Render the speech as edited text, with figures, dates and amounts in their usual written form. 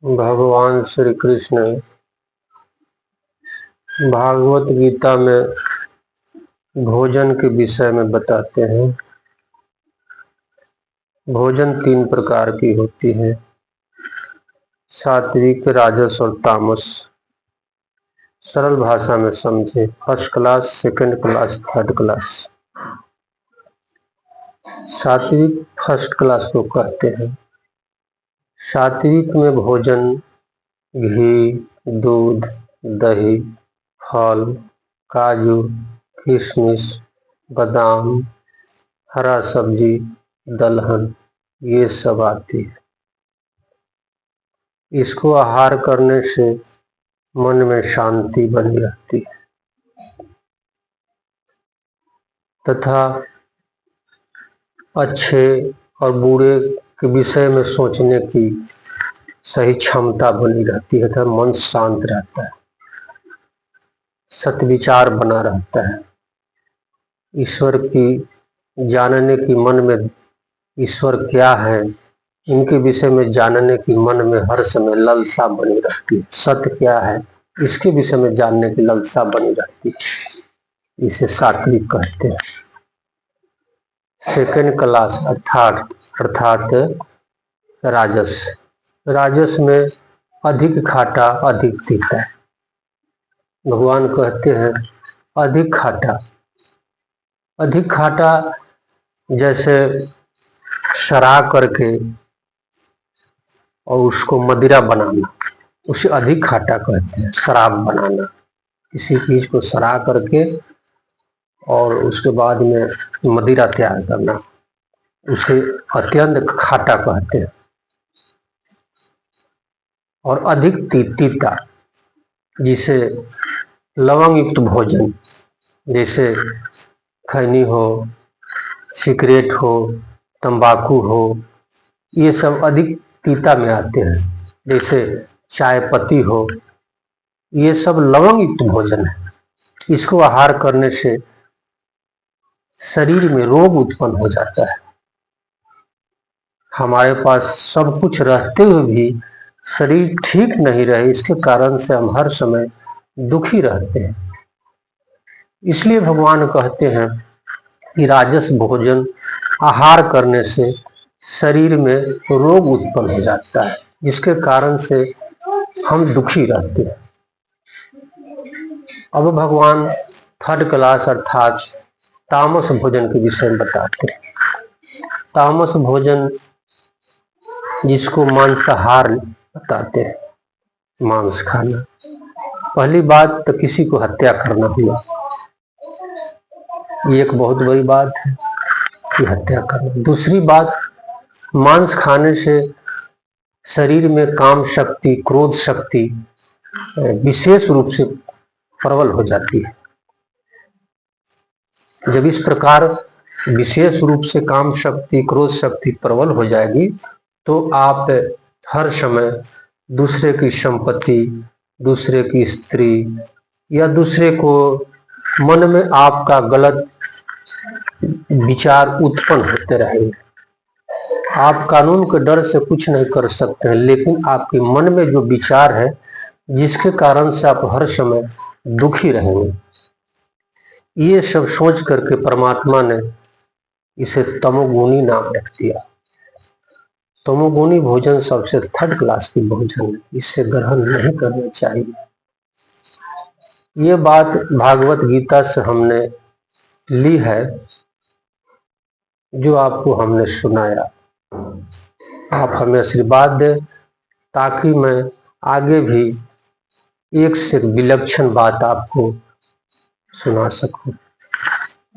भगवान श्री कृष्ण भागवत गीता में भोजन के विषय में बताते हैं। भोजन 3 प्रकार की होती है, सात्विक, राजस और तामस। सरल भाषा में समझे, first class, second class, third class. सात्विक फर्स्ट क्लास को कहते हैं। सात्विक में भोजन घी, दूध, दही, फल, काजू, किशमिश, बादाम, हरा सब्जी, दलहन, ये सब आती है। इसको आहार करने से मन में शांति बनी रहती है तथा अच्छे और बुरे के विषय में सोचने की सही क्षमता बनी रहती है तथा मन शांत रहता है, सत्विचार बना रहता है। ईश्वर की जानने की मन में ईश्वर क्या है, इनके विषय में जानने की मन में हर समय लालसा बनी रहती है। सत्य क्या है, इसके विषय में जानने की लालसा बनी रहती है। इसे सात्विक कहते हैं। सेकंड क्लास अर्थात राजस। राजस में अधिक खाटा, अधिक तीता। भगवान कहते हैं अधिक खाटा जैसे सरा करके और उसको मदिरा बनाना, उसे अधिक खाटा कहते हैं। शराब बनाना, किसी चीज को सरा करके और उसके बाद में मदिरा तैयार करना, उसे अत्यंत खाटा कहते हैं। और अधिक तीता, जिसे लवंग युक्त भोजन, जैसे खैनी हो, सिगरेट हो, तंबाकू हो, ये सब अधिक तीता में आते हैं। जैसे चाय पत्ती हो, ये सब लवंग युक्त भोजन है। इसको आहार करने से शरीर में रोग उत्पन्न हो जाता है। हमारे पास सब कुछ रहते हुए भी शरीर ठीक नहीं रहे, इसके कारण से हम हर समय दुखी रहते हैं। इसलिए भगवान कहते हैं कि राजस भोजन आहार करने से शरीर में रोग उत्पन्न हो जाता है, जिसके कारण से हम दुखी रहते हैं। अब भगवान थर्ड क्लास अर्थात तामस भोजन के विषय में बताते हैं। तामस भोजन जिसको मांसाहार बताते हैं, मांस खाना। पहली बात तो किसी को हत्या करना हुआ, ये एक बहुत बड़ी बात है कि हत्या करना। दूसरी बात, मांस खाने से शरीर में काम शक्ति, क्रोध शक्ति विशेष रूप से प्रबल हो जाती है। जब इस प्रकार विशेष रूप से काम शक्ति, क्रोध शक्ति प्रबल हो जाएगी तो आप हर समय दूसरे की संपत्ति, दूसरे की स्त्री या दूसरे को मन में आपका गलत विचार उत्पन्न होते रहेंगे। आप कानून के डर से कुछ नहीं कर सकते हैं, लेकिन आपके मन में जो विचार है जिसके कारण से आप हर समय दुखी रहेंगे, ये सब सोच करके परमात्मा ने इसे तमोगुणी नाम रख दिया। तमोगुणी भोजन सबसे थर्ड क्लास की भोजन है, इसे ग्रहण नहीं करना चाहिए। ये बात भागवत गीता से हमने ली है, जो आपको हमने सुनाया। आप हमें आशीर्वाद दें ताकि मैं आगे भी एक से विलक्षण बात आपको सुना सकूं।